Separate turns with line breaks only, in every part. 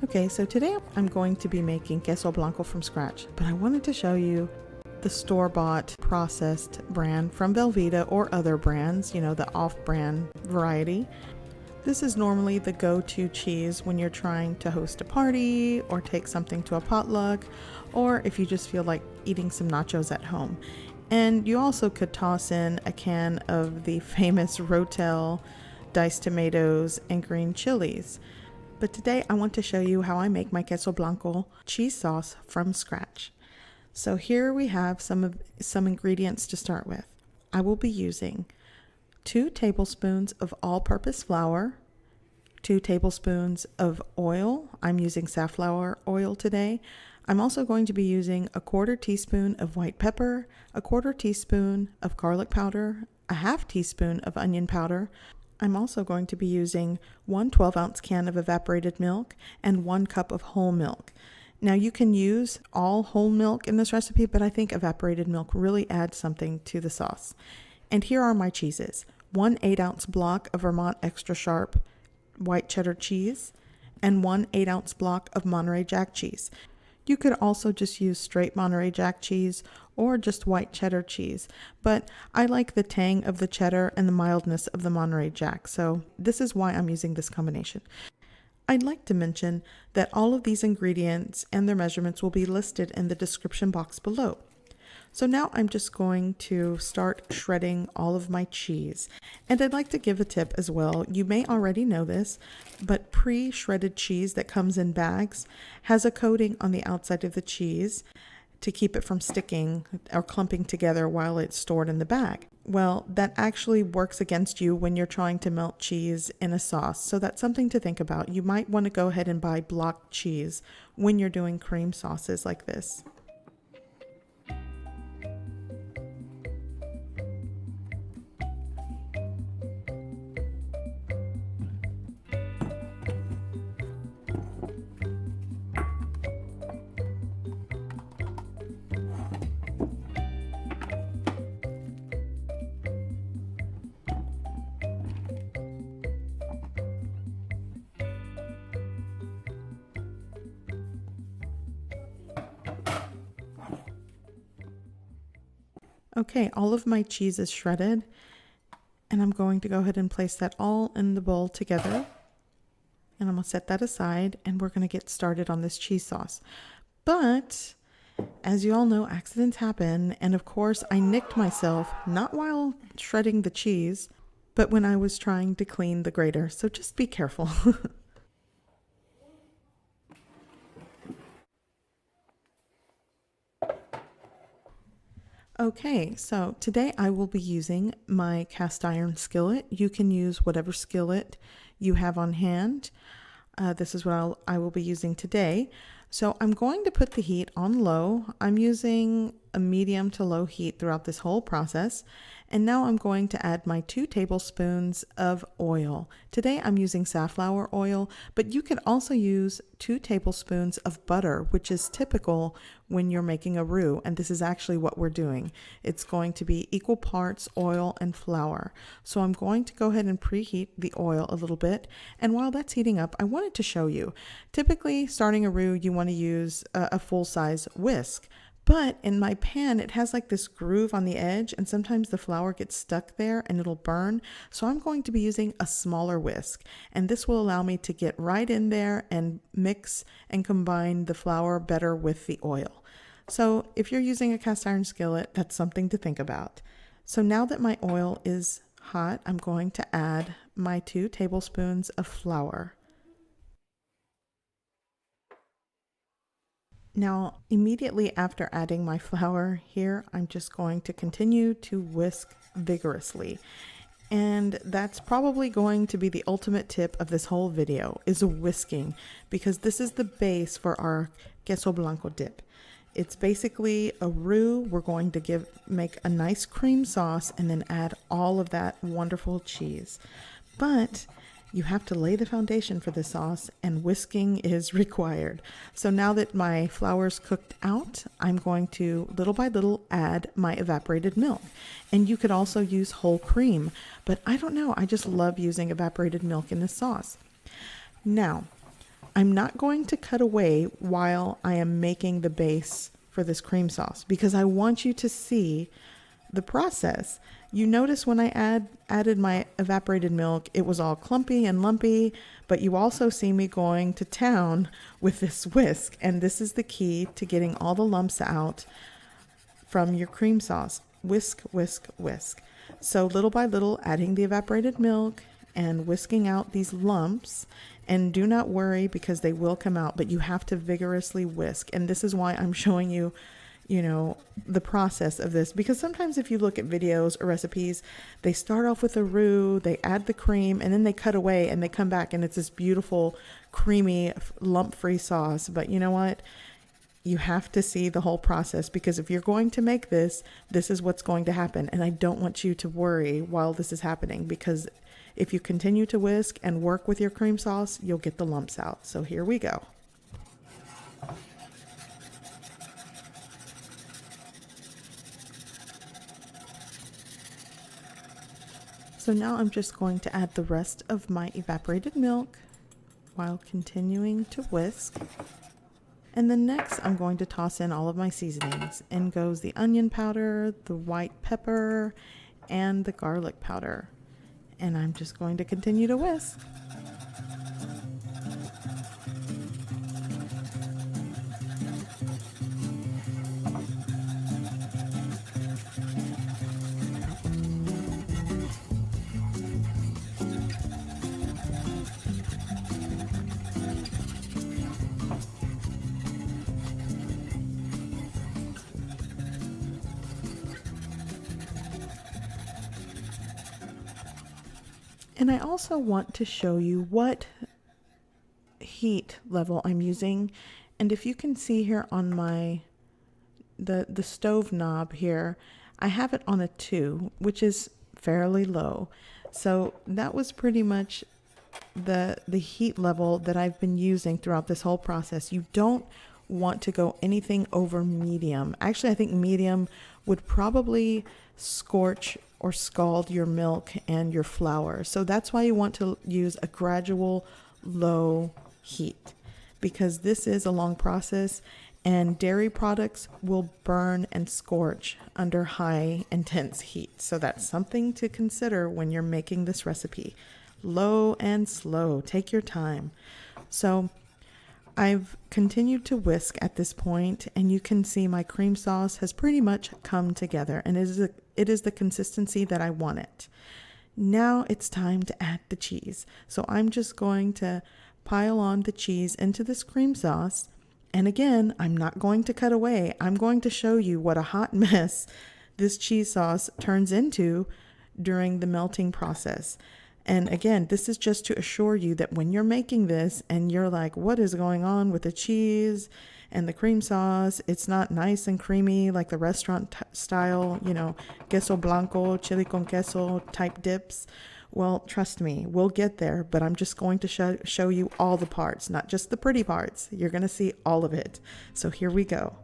Okay, so today I'm going to be making Queso Blanco from scratch, but I wanted to show you the store-bought processed brand from Velveeta or other brands, you know, the off-brand variety. This is normally the go-to cheese when you're trying to host a party or take something to a potluck, or if you just feel like eating some nachos at home. And you also could toss in a can of the famous Rotel diced tomatoes and green chilies. But today I want to show you how I make my Queso Blanco cheese sauce from scratch. So here we have some ingredients to start with. I will be using 2 tablespoons of all-purpose flour, 2 tablespoons of oil. I'm using safflower oil today. I'm also going to be using a 1/4 teaspoon of white pepper, a 1/4 teaspoon of garlic powder, a 1/2 teaspoon of onion powder. I'm also going to be using 1 12-ounce can of evaporated milk and 1 cup of whole milk. Now you can use all whole milk in this recipe, but I think evaporated milk really adds something to the sauce. And here are my cheeses. 1 8-ounce block of Vermont extra sharp white cheddar cheese and 1 8-ounce block of Monterrey Jack cheese. You could also just use straight Monterrey Jack cheese or just white cheddar cheese, but I like the tang of the cheddar and the mildness of the Monterrey Jack, so this is why I'm using this combination. I'd like to mention that all of these ingredients and their measurements will be listed in the description box below. So now I'm just going to start shredding all of my cheese. And I'd like to give a tip as well. You may already know this, but pre-shredded cheese that comes in bags has a coating on the outside of the cheese to keep it from sticking or clumping together while it's stored in the bag. Well, that actually works against you when you're trying to melt cheese in a sauce. So that's something to think about. You might want to go ahead and buy block cheese when you're doing cream sauces like this. Okay, all of my cheese is shredded, and I'm going to go ahead and place that all in the bowl together. And I'm going to set that aside, and we're going to get started on this cheese sauce. But, as you all know, accidents happen, and of course I nicked myself, not while shredding the cheese, but when I was trying to clean the grater, so just be careful. Okay, so today I will be using my cast iron skillet. You can use whatever skillet you have on hand. This is what I will be using today. So I'm going to put the heat on low. I'm using a medium to low heat throughout this whole process. And now I'm going to add my 2 tablespoons of oil. Today I'm using safflower oil, but you can also use 2 tablespoons of butter, which is typical when you're making a roux. And this is actually what we're doing. It's going to be equal parts oil and flour. So I'm going to go ahead and preheat the oil a little bit. And while that's heating up, I wanted to show you. Typically, starting a roux, you want to use a full-size whisk. But in my pan, it has like this groove on the edge, and sometimes the flour gets stuck there and it'll burn. So I'm going to be using a smaller whisk, and this will allow me to get right in there and mix and combine the flour better with the oil. So if you're using a cast iron skillet, that's something to think about. So now that my oil is hot, I'm going to add my 2 tablespoons of flour. Now, immediately after adding my flour here, I'm just going to continue to whisk vigorously. And that's probably going to be the ultimate tip of this whole video, is whisking, because this is the base for our Queso Blanco dip. It's basically a roux. We're going to make a nice cream sauce and then add all of that wonderful cheese. But you have to lay the foundation for the sauce, and whisking is required. So now that my flour's cooked out, I'm going to little by little add my evaporated milk. And you could also use whole cream, but I don't know, I just love using evaporated milk in this sauce. Now, I'm not going to cut away while I am making the base for this cream sauce because I want you to see the process. You notice when I added my evaporated milk, it was all clumpy and lumpy, but you also see me going to town with this whisk, and this is the key to getting all the lumps out from your cream sauce. Whisk, whisk, whisk. So little by little, adding the evaporated milk and whisking out these lumps. And do not worry because they will come out, but you have to vigorously whisk. And this is why I'm showing you, the process of this, because sometimes if you look at videos or recipes, they start off with a roux, they add the cream, and then they cut away and they come back and it's this beautiful, creamy, lump-free sauce. But you know what? You have to see the whole process, because if you're going to make this is what's going to happen. And I don't want you to worry while this is happening, because if you continue to whisk and work with your cream sauce, you'll get the lumps out. So here we go. So now I'm just going to add the rest of my evaporated milk while continuing to whisk. And then next I'm going to toss in all of my seasonings. In goes the onion powder, the white pepper, and the garlic powder. And I'm just going to continue to whisk. And I also want to show you what heat level I'm using. And if you can see here on the stove knob here, I have it on a 2, which is fairly low. So that was pretty much the heat level that I've been using throughout this whole process. You don't want to go anything over medium. Actually, I think medium would probably scorch or scald your milk and your flour. So that's why you want to use a gradual low heat, because this is a long process and dairy products will burn and scorch under high intense heat. So that's something to consider when you're making this recipe. Low and slow, take your time. So I've continued to whisk at this point, and you can see my cream sauce has pretty much come together, and it is the consistency that I want it. Now it's time to add the cheese. So I'm just going to pile on the cheese into this cream sauce. And again, I'm not going to cut away. I'm going to show you what a hot mess this cheese sauce turns into during the melting process. And again, this is just to assure you that when you're making this and you're like, what is going on with the cheese and the cream sauce? It's not nice and creamy like the restaurant style, queso blanco, chili con queso type dips. Well, trust me, we'll get there, but I'm just going to show you all the parts, not just the pretty parts. You're going to see all of it. So here we go.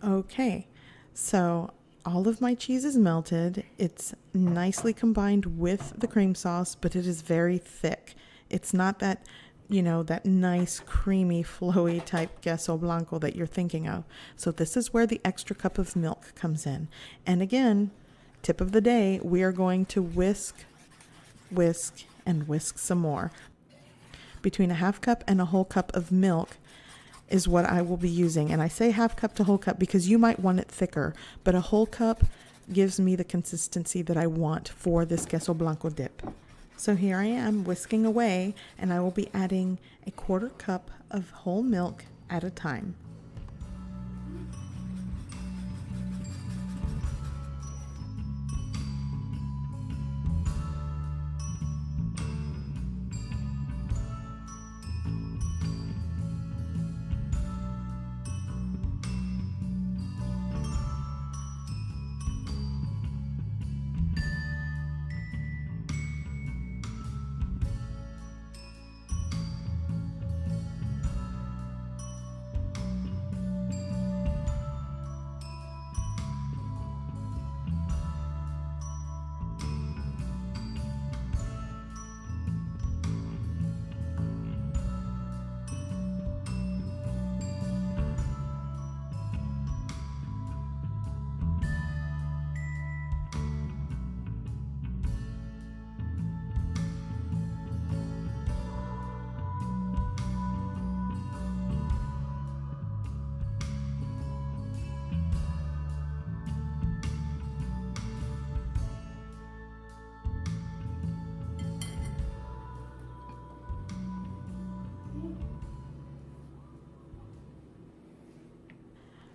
Okay, so All of my cheese is melted. It's nicely combined with the cream sauce, but it is very thick. It's not that, that nice, creamy, flowy type Queso Blanco that you're thinking of. So this is where the extra cup of milk comes in. And again, tip of the day, we are going to whisk, and whisk some more. Between a half cup and a whole cup of milk is what I will be using. And I say half cup to whole cup because you might want it thicker, but a whole cup gives me the consistency that I want for this Queso Blanco dip. So here I am whisking away, and I will be adding a quarter cup of whole milk at a time.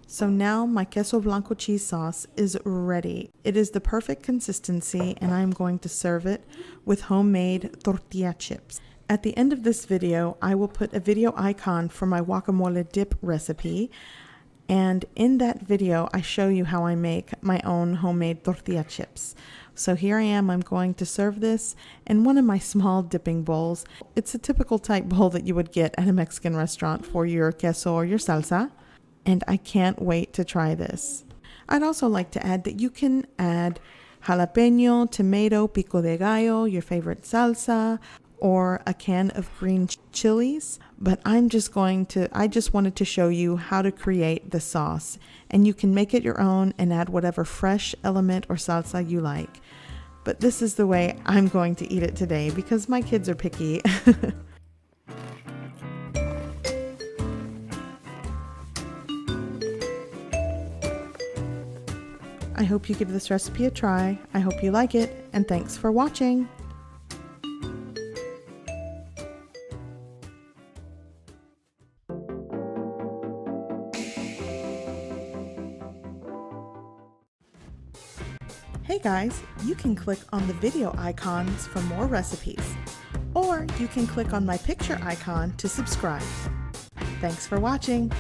So now my Queso Blanco cheese sauce is ready. It is the perfect consistency, and I'm going to serve it with homemade tortilla chips. At the end of this video, I will put a video icon for my guacamole dip recipe. And in that video, I show you how I make my own homemade tortilla chips. So here I am, I'm going to serve this in one of my small dipping bowls. It's a typical type bowl that you would get at a Mexican restaurant for your queso or your salsa. And I can't wait to try this. I'd also like to add that you can add jalapeno, tomato, pico de gallo, your favorite salsa, or a can of green chilies. But I just wanted to show you how to create the sauce. And you can make it your own and add whatever fresh element or salsa you like. But this is the way I'm going to eat it today because my kids are picky. I hope you give this recipe a try. I hope you like it, and thanks for watching. Hey guys, you can click on the video icons for more recipes, or you can click on my picture icon to subscribe. Thanks for watching.